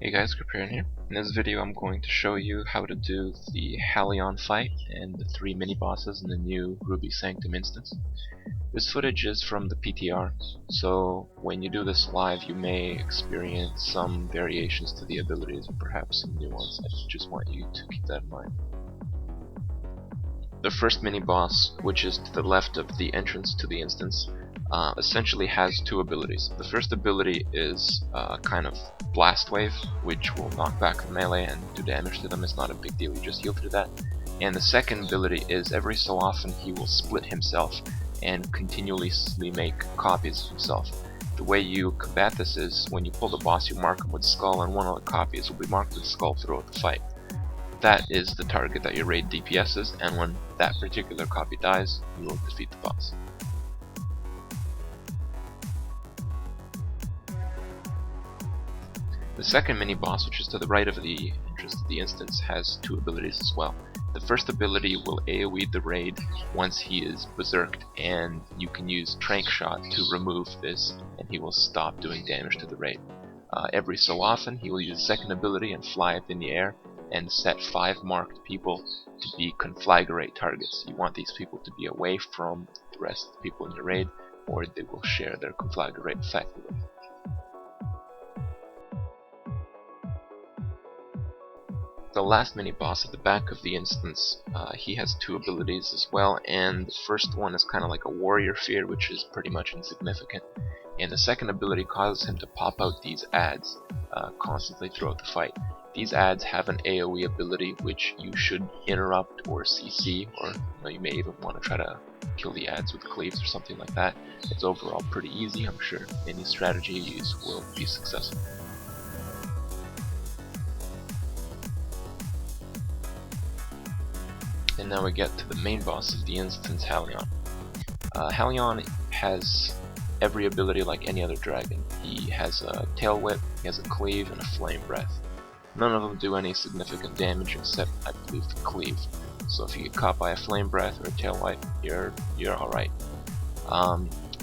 Hey guys, Kripparrian here. In this video I'm going to show you how to do the Halion fight and the 3 mini-bosses in the new Ruby Sanctum instance. This footage is from the PTR, so when you do this live you may experience some variations to the abilities and perhaps some new ones. I just want you to keep that in mind. The first mini-boss, which is to the left of the entrance to the instance, essentially has 2 abilities. The first ability is kind of Blast Wave, which will knock back the melee and do damage to them. It's not a big deal, you just heal through that. And the second ability is every so often he will split himself and continuously make copies of himself. The way you combat this is when you pull the boss, you mark him with skull, and one of the copies will be marked with skull throughout the fight. That is the target that your raid DPSs, and when that particular copy dies, you will defeat the boss. The second mini-boss, which is to the right of the entrance to the instance, has 2 abilities as well. The first ability will AoE the raid once he is berserked, and you can use Trank Shot to remove this, and he will stop doing damage to the raid. Every so often, he will use the second ability and fly up in the air, and set 5 marked people to be conflagrate targets. You want these people to be away from the rest of the people in your raid, or they will share their conflagrate effect with them. The last mini-boss at the back of the instance, he has 2 abilities as well, and the first one is kind of like a warrior fear, which is pretty much insignificant, and the second ability causes him to pop out these ads constantly throughout the fight. These ads have an AoE ability which you should interrupt or CC, or you may even want to try to kill the ads with cleaves or something like that. It's overall pretty easy. I'm sure any strategy you use will be successful. And now we get to the main boss of the instance, Halion. Halion has every ability like any other dragon. He has a tail whip, he has a cleave, and a flame breath. None of them do any significant damage except, I believe, the cleave. So if you get caught by a flame breath or a tail whip, you're alright.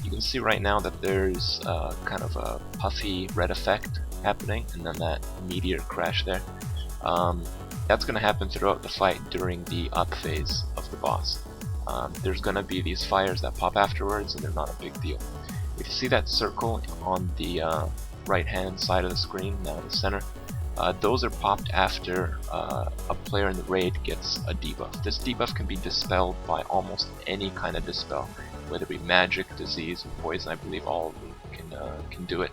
You can see right now that there's kind of a puffy red effect happening, and then that meteor crash there. That's going to happen throughout the fight during the up phase of the boss. There's going to be these fires that pop afterwards, and they're not a big deal. If you see that circle on the right hand side of the screen, now in the center, those are popped after a player in the raid gets a debuff. This debuff can be dispelled by almost any kind of dispel, whether it be magic, disease, or poison. I believe all of them can do it.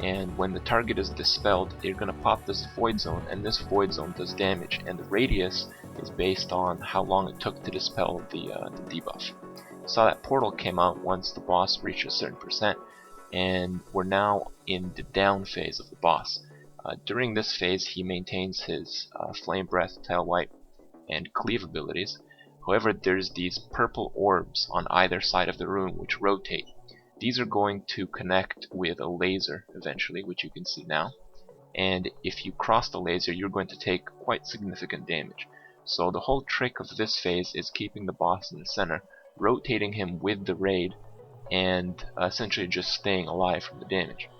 And when the target is dispelled, they're going to pop this void zone, and this void zone does damage, and the radius is based on how long it took to dispel the debuff. Saw that portal came out once the boss reached a certain percent, and we're now in the down phase of the boss. During this phase, he maintains his flame breath, tail wipe, and cleave abilities. However, there's these purple orbs on either side of the room which rotate. These are going to connect with a laser eventually, which you can see now. And if you cross the laser, you're going to take quite significant damage. So the whole trick of this phase is keeping the boss in the center, rotating him with the raid, and essentially just staying alive from the damage.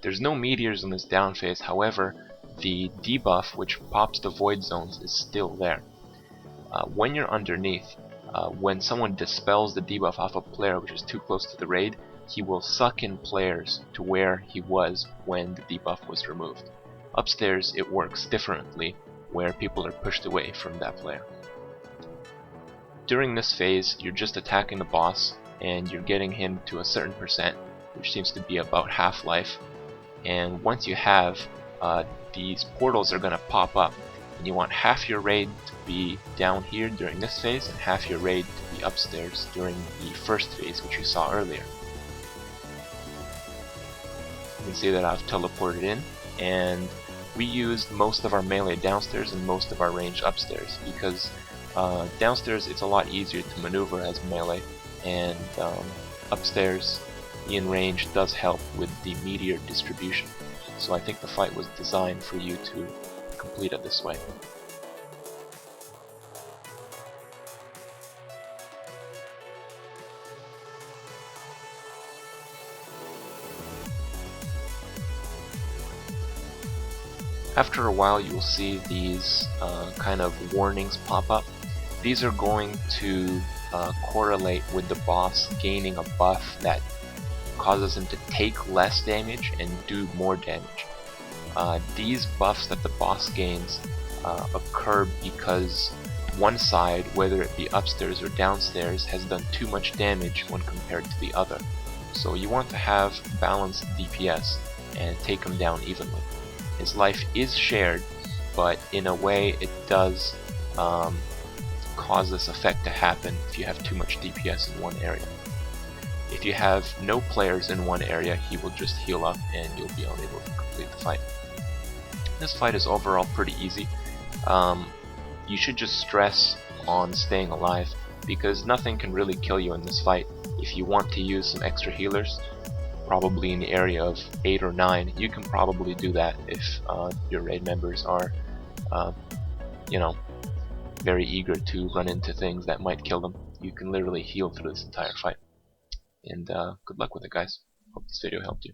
There's no meteors in this down phase, however, the debuff which pops the void zones is still there. When you're underneath, when someone dispels the debuff off a player which is too close to the raid, he will suck in players to where he was when the debuff was removed. Upstairs it works differently, where people are pushed away from that player. During this phase, you're just attacking the boss, and you're getting him to a certain percent, which seems to be about half-life. And once you have, these portals are going to pop up, and you want half your raid to be down here during this phase, and half your raid to be upstairs during the first phase, which you saw earlier. You can see that I've teleported in, and we used most of our melee downstairs and most of our range upstairs, because downstairs it's a lot easier to maneuver as melee, and upstairs in range does help with the meteor distribution. So I think the fight was designed for you to complete it this way. After a while you will see these kind of warnings pop up. These are going to correlate with the boss gaining a buff that causes him to take less damage and do more damage. These buffs that the boss gains occur because one side, whether it be upstairs or downstairs, has done too much damage when compared to the other. So you want to have balanced DPS and take him down evenly. His life is shared, but in a way it does cause this effect to happen if you have too much DPS in one area. If you have no players in one area, he will just heal up and you'll be unable to complete the fight. This fight is overall pretty easy. You should just stress on staying alive, because nothing can really kill you in this fight. If you want to use some extra healers, probably in the area of 8 or 9, you can probably do that if your raid members are, you know, very eager to run into things that might kill them. You can literally heal through this entire fight. And good luck with it, guys. Hope this video helped you.